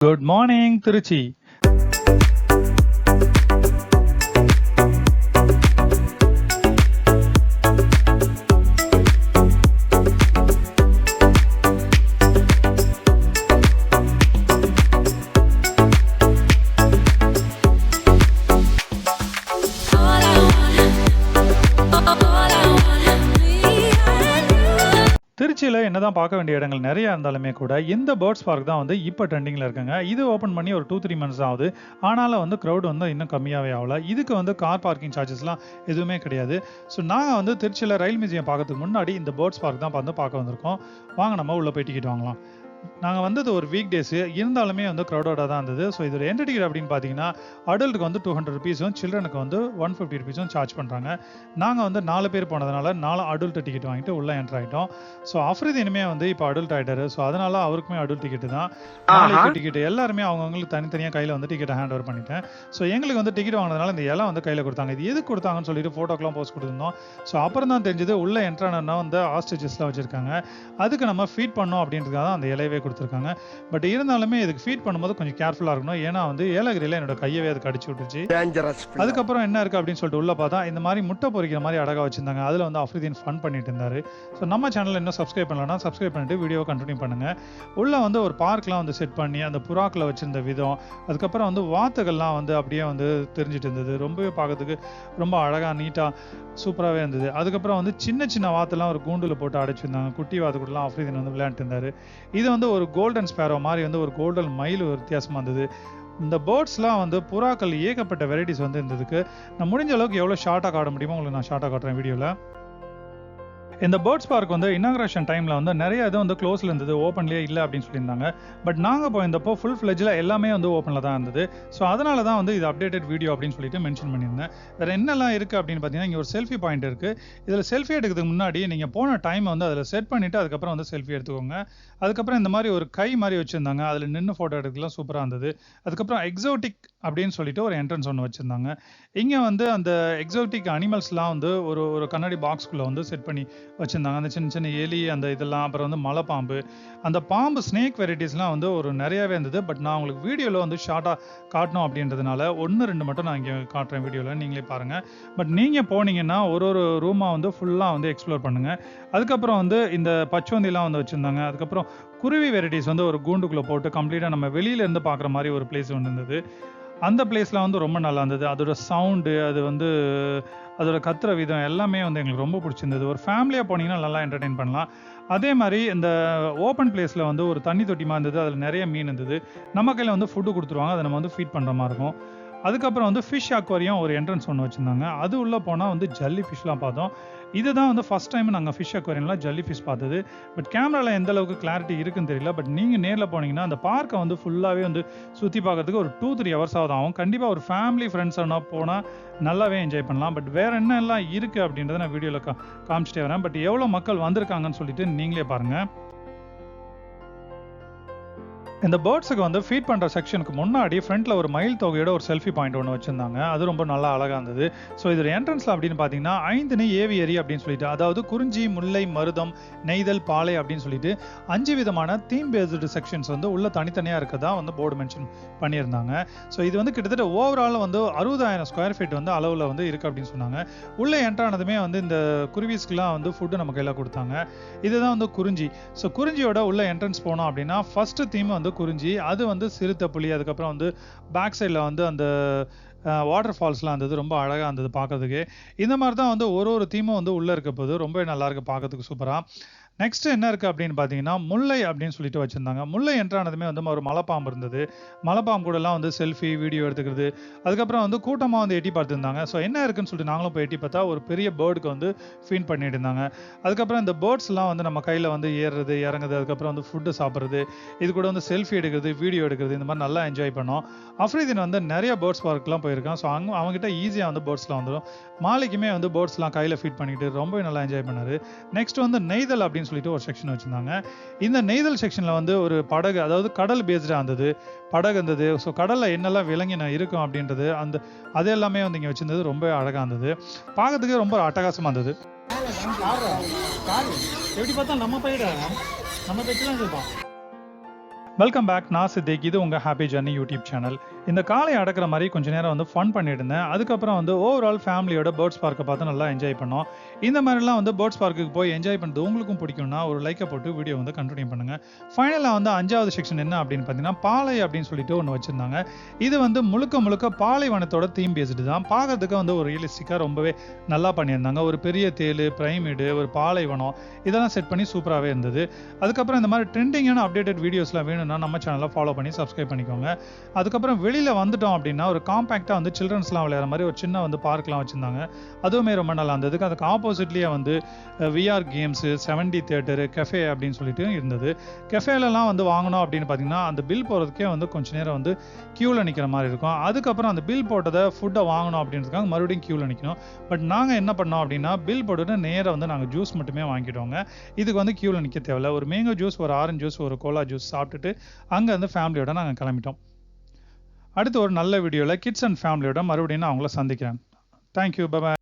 Good morning Trichy. திருச்சியில் என்னதான் பார்க்க வேண்டிய இடங்கள் நிறைய இருந்தாலுமே கூட இந்த பேர்ட்ஸ் பார்க் தான் வந்து இப்போ ட்ரெண்டிங்கில் இருக்குங்க. இது ஓப்பன் பண்ணி ஒரு 2-3 மந்த்ஸ் ஆகுது. ஆனாலும் வந்து க்ரௌட் வந்து இன்னும் கம்மியாகவே ஆகல. இதுக்கு வந்து கார் பார்க்கிங் சார்ஜஸ்லாம் எதுவுமே கிடையாது. ஸோ நாங்கள் வந்து திருச்சியில் ரயில் மியூசியம் பார்க்கறதுக்கு முன்னாடி இந்த பேர்ட்ஸ் பார்க் தான் வந்து பார்க்க வந்திருக்கோம். வாங்க நம்ம உள்ளே போய் டிக்கெட் வாங்கலாம். நாங்கள் வந்தது ஒரு வீக் டேஸு, இருந்தாலுமே வந்து க்ரௌடோட தான் இருந்தது. ஸோ இதோட என்ட்ரி டிக்கெட் அப்படின்னு பார்த்தீங்கன்னா அடல்ட்டுக்கு வந்து 200 ருபீஸும் சில்ட்ரனுக்கு வந்து 150 ருபீஸும் சார்ஜ் பண்ணுறாங்க. நாங்கள் வந்து 4 பேர் போனதுனால 4 அடல்ட் டிக்கெட் வாங்கிட்டு உள்ளே என்ட்ரு ஆகிட்டோம். ஸோ அஃப்ரித் இனிமே வந்து இப்போ அடல்ட் ஆகிட்டாரு. ஸோ அதனால அவருக்குமே அடல்ட் டிக்கெட்டு தான். நாளைக்கு டிக்கெட் எல்லாருமே அவங்களுக்கு தனித்தனியாக கையில் வந்து டிக்கெட்டை ஹேண்ட் ஓவர் பண்ணிட்டேன். ஸோ எங்களுக்கு வந்து டிக்கெட் வாங்கினதுனால இந்த இலை வந்து கையில் கொடுத்தாங்க. இது எதுக்கு கொடுத்தாங்கன்னு சொல்லிட்டு ஃபோட்டோக்கெலாம் போஸ்ட் கொடுத்துருந்தோம். ஸோ அப்புறம் தான் தெரிஞ்சது உள்ளே என்ட்ரானா வந்து ஆஸ்ட்ரிச்சஸ்லாம் வச்சுருக்காங்க. அதுக்கு நம்ம ஃபீட் பண்ணோம் அப்படின்றதுக்காக தான் அந்த இலையவே கொடுத்துருக்காங்க. பட் இருந்தாலுமே இதுக்கு ஃபீட் பண்ணும்போது கொஞ்சம் கேர்ஃபுல்லாக இருக்கணும். ஏன்னா வந்து ஏலகிரியில் என்னோட கையவே அது கடிச்சு விட்டுருச்சு. அதுக்கப்புறம் என்ன இருக்குது அப்படின்னு சொல்லிட்டு உள்ள பார்த்தா இந்த மாதிரி முட்டை பொறிக்கிற மாதிரி அழகாக வச்சிருந்தாங்க. அதில் வந்து அஃப்ரிதீன் ஃபன் பண்ணிட்டு இருந்தாரு. ஸோ நம்ம சேனலில் இன்னும் சப்ஸ்கிரைப் பண்ணலன்னா சப்ஸ்கிரைப் பண்ணிட்டு வீடியோ கண்டினியூ பண்ணுங்கள். உள்ளே வந்து ஒரு பார்க்லாம் வந்து செட் பண்ணி அந்த புறாக்களை வச்சிருந்த விதம், அதுக்கப்புறம் வந்து வாத்துகள்லாம் வந்து அப்படியே வந்து தெரிஞ்சிட்டு இருந்தது. ரொம்பவே பார்க்கறதுக்கு ரொம்ப அழகாக நீட்டாக சூப்பராகவே இருந்தது. அதுக்கப்புறம் வந்து சின்ன சின்ன வாத்தெல்லாம் ஒரு கூண்டில் போட்டு அடைச்சிருந்தாங்க. குட்டி வாத்து கூடலாம் அஃப்ரிதீன் வந்து விளையாண்டு இருந்தார். இது வந்து ஒரு கோல்டன் ஸ்பேரோ மாதிரி வந்து ஒரு கோல்டன் மயில் ஒரு வித்தியாசமாக இருந்தது. இந்த பேர்ட்ஸ்லாம் வந்து புறாக்கள் ஏகப்பட்ட வெரைட்டிஸ் வந்து இருந்ததுக்கு நான் முடிஞ்ச அளவுக்கு எவ்வளோ ஷார்ட்டாக காட்ட முடியுமோ உங்களுக்கு நான் ஷார்ட்டாக காட்டுறேன் வீடியோவில். இந்த பேர்ட்ஸ் பார்க் வந்து இனாகிரேஷன் டைமில் வந்து நிறைய இது வந்து க்ளோஸில் இருந்தது, ஓப்பன்லேயே இல்லை அப்படின்னு சொல்லியிருந்தாங்க. பட் நாங்கள் போயிருந்தப்போ ஃபுல் ஃப்ளெஜில் எல்லாமே வந்து ஓப்பனில் தான் இருந்தது. ஸோ அதனால தான் வந்து இது அப்டேட்டட் வீடியோ அப்படின்னு சொல்லிட்டு மென்ஷன் பண்ணியிருந்தேன். வேறு என்னெல்லாம் இருக்குது அப்படின்னு பார்த்தீங்கன்னா இங்கே ஒரு செல்ஃபி பாயிண்ட் இருக்குது. இதில் செல்ஃபி எடுக்கிறதுக்கு முன்னாடி நீங்கள் போன டைம் வந்து அதில் செட் பண்ணிவிட்டு அதுக்கப்புறம் வந்து செல்ஃபி எடுத்துக்கோங்க. அதுக்கப்புறம் இந்த மாதிரி ஒரு கை மாதிரி வச்சுருந்தாங்க. அதில் நின்று ஃபோட்டோ எடுக்கலாம் சூப்பராக இருந்தது. அதுக்கப்புறம் எக்ஸோட்டிக் அப்படின்னு சொல்லிட்டு ஒரு என்ட்ரன்ஸ் ஒன்று வச்சுருந்தாங்க. இங்கே வந்து அந்த எக்ஸோட்டிக் அனிமல்ஸ்லாம் வந்து ஒரு கண்ணாடி பாக்ஸ்குள்ளே வந்து செட் பண்ணி வச்சுருந்தாங்க. அந்த சின்ன சின்ன எலி அந்த இதெல்லாம், அப்புறம் வந்து மலைப்பாம்பு, அந்த பாம்பு ஸ்னேக் வெரைட்டிஸ்லாம் வந்து ஒரு நிறையாவே இருந்தது. பட் நான் உங்களுக்கு வீடியோவில் வந்து ஷார்ட்டாக காட்டணும் அப்படின்றதுனால 1-2 மட்டும் நான் இங்கே காட்டுறேன் வீடியோவில், நீங்களே பாருங்கள். பட் நீங்கள் போனீங்கன்னா ஒரு ரூமாக வந்து ஃபுல்லாக வந்து எக்ஸ்ப்ளோர் பண்ணுங்கள். அதுக்கப்புறம் வந்து இந்த பச்சோந்திலாம் வந்து வச்சுருந்தாங்க. அதுக்கப்புறம் குருவி வெரைட்டிஸ் வந்து ஒரு கூண்டுக்குள்ளே போட்டு கம்ப்ளீட்டாக நம்ம வெளியிலேருந்து பார்க்குற மாதிரி ஒரு பிளேஸ் ஒன்று இருந்தது. அந்த பிளேஸ்லாம் வந்து ரொம்ப நல்லா இருந்தது. அதோட சவுண்டு, அது வந்து அதோட கத்துற விதம் எல்லாமே வந்து எங்களுக்கு ரொம்ப பிடிச்சிருந்தது. ஒரு ஃபேமிலியாக போனீங்கன்னா நல்லா என்டர்டெயின் பண்ணலாம். அதே மாதிரி இந்த ஓப்பன் பிளேஸில் வந்து ஒரு தண்ணி தொட்டி மாதிரி இருந்தது. அதில் நிறைய மீன் இருந்தது. நம்ம கையில் வந்து ஃபுட்டு கொடுத்துருவாங்க. அதை நம்ம வந்து ஃபீட் பண்ணுற மாதிரி இருக்கும். அதுக்கப்புறம் வந்து ஃபிஷ் அக்வாரியம் ஒரு என்ட்ரன்ஸ் ஒன்று வச்சுருந்தாங்க. அது உள்ளே போனால் வந்து ஜல்லி ஃபிஷ்லாம் பார்த்தோம். இதுதான் வந்து ஃபஸ்ட் டைம் நாங்கள் ஃபிஷ் அக்வாரியம்லாம் ஜல்லி ஃபிஷ் பார்த்தது. பட் கேமராவில் எந்த அளவுக்கு கிளாரிட்டி இருக்குன்னு தெரியல. பட் நீங்கள் நேரில் போனீங்கன்னா அந்த பார்க்கை வந்து ஃபுல்லாகவே வந்து சுற்றி பார்க்கறதுக்கு ஒரு 2-3 ஹவர்ஸ் ஆகும். கண்டிப்பாக ஒரு ஃபேமிலி ஃப்ரெண்ட்ஸாக போனால் நல்லாவே என்ஜாய் பண்ணலாம். பட் வேறு என்னெல்லாம் இருக்குது அப்படின்றத நான் வீடியோவில் காமிச்சிட்டே வரேன். பட் எவ்வளோ மக்கள் வந்திருக்காங்கன்னு சொல்லிட்டு நீங்களே பாருங்கள். இந்த பேர்ட்ஸுக்கு வந்து ஃபீட் பண்ணுற செக்ஷனுக்கு முன்னாடி ஃப்ரண்ட்டில் ஒரு மயில் தொகையோட ஒரு செல்ஃபி பாயிண்ட் ஒன்று வச்சுருந்தாங்க. அது ரொம்ப நல்லா அழகாக இருந்தது. ஸோ இதோட என்ட்ரன்ஸில் அப்படின்னு பார்த்தீங்கன்னா 5 ஏவியரி அப்படின்னு சொல்லிட்டு, அதாவது குறிஞ்சி, முல்லை, மருதம், நெய்தல், பாலை அப்படின்னு சொல்லிட்டு 5 விதமான தீம் பேஸ்டு செக்ஷன்ஸ் வந்து உள்ள தனித்தனியாக இருக்கதா வந்து போர்டு மென்ஷன் பண்ணியிருந்தாங்க. ஸோ இது வந்து கிட்டத்தட்ட ஓவரால் வந்து 60,000 ஸ்கொயர் ஃபீட் வந்து அளவில் வந்து இருக்குது அப்படின்னு சொன்னாங்க. உள்ளே என்ட்ரானதுமே வந்து இந்த குருவிஸ்க்குலாம் வந்து ஃபுட்டு நம்ம கையில் கொடுத்தாங்க. இதுதான் வந்து குறிஞ்சி. ஸோ குறிஞ்சியோட உள்ள என்ட்ரன்ஸ் போனோம் அப்படின்னா ஃபர்ஸ்ட் தீம் வந்து குறிஞ்சி, அது வந்து சிறுத்தை புலி, அதுக்கப்புறம் வந்து பேக் சைடில் வந்து அந்த வாட்டர் ஃபால்ஸ்லாம் இருந்தது. ரொம்ப அழகாக இருந்தது பார்க்கறதுக்கு. இந்த மாதிரி தான் வந்து ஒரு தீமும் வந்து உள்ளே இருக்க போது ரொம்ப நல்லா இருக்குது பார்க்கறதுக்கு சூப்பராக. நெக்ஸ்ட் என்ன இருக்குது அப்படின்னு பார்த்தீங்கன்னா முல்லை அப்படின்னு சொல்லிட்டு வச்சுருந்தாங்க. முல்லை என்ட்ரானதுமே வந்து ஒரு மலைப்பாம்பு இருந்தது. மலைப்பாம்பு கூடலாம் வந்து செல்ஃபி வீடியோ எடுத்துக்கிறது. அதுக்கப்புறம் வந்து கூட்டமாக வந்து எட்டி பார்த்துருந்தாங்க. ஸோ என்ன இருக்குன்னு சொல்லிட்டு நாங்களும் போய் எட்டி பார்த்தா ஒரு பெரிய பேர்டுக்கு வந்து ஃபீட் பண்ணிட்டு இருந்தாங்க. அதுக்கப்புறம் இந்த பேர்ட்ஸ்லாம் வந்து நம்ம கையில் வந்து ஏறுறது இறங்குது. அதுக்கப்புறம் வந்து ஃபுட்டு சாப்பிட்றது, இது கூட வந்து செல்ஃபி எடுக்கிறது, வீடியோ எடுக்கிறது, இந்த மாதிரி நல்லா என்ஜாய் பண்ணோம். அஃப்ரிதீன் வந்து நிறைய பேர்ட்ஸ் பார்க்லாம் போயிருக்கான். ஸோ அவங்ககிட்ட ஈஸியாக வந்து பேர்ட்ஸ்லாம் வந்துடும். மாலிக்குமே வந்து பேர்ட்ஸ்லாம் கையில் ஃபீட் பண்ணிக்கிட்டு ரொம்ப நல்லா என்ஜாய் பண்ணார். நெக்ஸ்ட் வந்து நெய்தல் அப்படின்னு சொல்லிட்டு ஒரு செக்ஷன் வச்சுருந்தாங்க. இந்த நெய்தல் செக்ஷனில் வந்து ஒரு படகு, அதாவது கடல் பேஸ்டாக இருந்தது, படகு இருந்தது. ஸோ கடலில் என்னெல்லாம் விலங்கின இருக்கும் அப்படின்றது அது எல்லாமே வந்து இங்கே வச்சுருந்தது. ரொம்ப அழகாக இருந்தது, பார்க்கறதுக்கு ரொம்ப அட்டகாசமாக இருந்தது. எப்படி பார்த்தா நம்ம போயிடலாம், நம்ம போய்க்கலாம். Welcome back. நான் சித்திக். இது உங்கள் ஹாப்பி ஜர்னி யூடியூப் சேனல். இந்த காலை அடக்கிற மாதிரி கொஞ்ச நேரம் வந்து ஃபன் பண்ணிட்டு இருந்தேன். அதுக்கப்புறம் வந்து ஓவரால் ஃபேமிலியோட பேர்ட்ஸ் பார்க்கை பார்த்து நல்லா என்ஜாய் பண்ணோம். இந்த மாதிரிலாம் வந்து பேர்ட்ஸ் பார்க்குக்கு போய் என்ஜாய் பண்ணுறது உங்களுக்கும் பிடிக்கும்னா ஒரு லைக்கை போட்டு வீடியோ வந்து கண்டினியூ பண்ணுங்கள். ஃபைனலாக வந்து 5வது செக்ஷன் என்ன அப்படின்னு பார்த்தீங்கன்னா பாலை அப்படின்னு சொல்லிட்டு ஒன்று வச்சுருந்தாங்க. இது வந்து முழுக்க முழுக்க பாலைவனத்தோட தீம் பேஸ்டு தான். பார்க்கறதுக்கு வந்து ஒரு ரியலிஸ்டிக்காக ரொம்பவே நல்லா பண்ணியிருந்தாங்க. ஒரு பெரிய தேல், பிரைமேடு, ஒரு பாலைவனம் இதெல்லாம் செட் பண்ணி சூப்பராகவே இருந்தது. அதுக்கப்புறம் இந்த மாதிரி ட்ரெண்டிங்கான அப்டேட்டட் வீடியோஸ்லாம் வேணும்னா நம்ம சேனலை ஃபாலோ பண்ணி சப்ஸ்கிரைப் பண்ணிக்கோங்க. அதுக்கப்புறம் வெளியில் வந்துட்டோம் அப்படின்னா ஒரு காம்பேக்டாக வந்து சில்ட்ரன்ஸ்லாம் விளையாடுற மாதிரி ஒரு சின்ன வந்து பார்க்லாம் வச்சுருந்தாங்க. அதுவுமே ரொம்ப நல்லா இருந்தது. அதுக்கு ஆப்போசிட்லேயே வந்து VR games, 7D theatre, cafe அப்படின்னு சொல்லிட்டு இருந்தது. கெஃபேலலாம் வந்து வாங்கணும் அப்படின்னு பார்த்தீங்கன்னா அந்த பில் போகிறதுக்கே வந்து கொஞ்சம் நேரம் வந்து க்யூவில் நிற்கிற மாதிரி இருக்கும். அதுக்கப்புறம் அந்த பில் போட்டதை ஃபுட்டை வாங்கணும் அப்படின்றதுக்காக மறுபடியும் க்யூவில் நிற்கணும். பட் நாங்கள் என்ன பண்ணோம் அப்படின்னா பில் போட்டுட்டு நேராக வந்து நாங்கள் ஜூஸ் மட்டுமே வாங்கிட்டோங்க. இதுக்கு வந்து க்யூவில் நிற்க தேவையில்ல. ஒரு மேங்கோ ஜூஸ், ஒரு ஆரஞ்சு ஜூஸ், ஒரு கோலா ஜூஸ் சாப்பிட்டுட்டு அங்கே வந்து ஃபேமிலியோட நாங்கள் கிளம்பிட்டோம். அடுத்து ஒரு நல்ல வீடியோவில் கிட்ஸ் அண்ட் ஃபேமிலியோட மறுபடியும் நான் அவங்கள சந்திக்கிறேன். தேங்க்யூ. பை.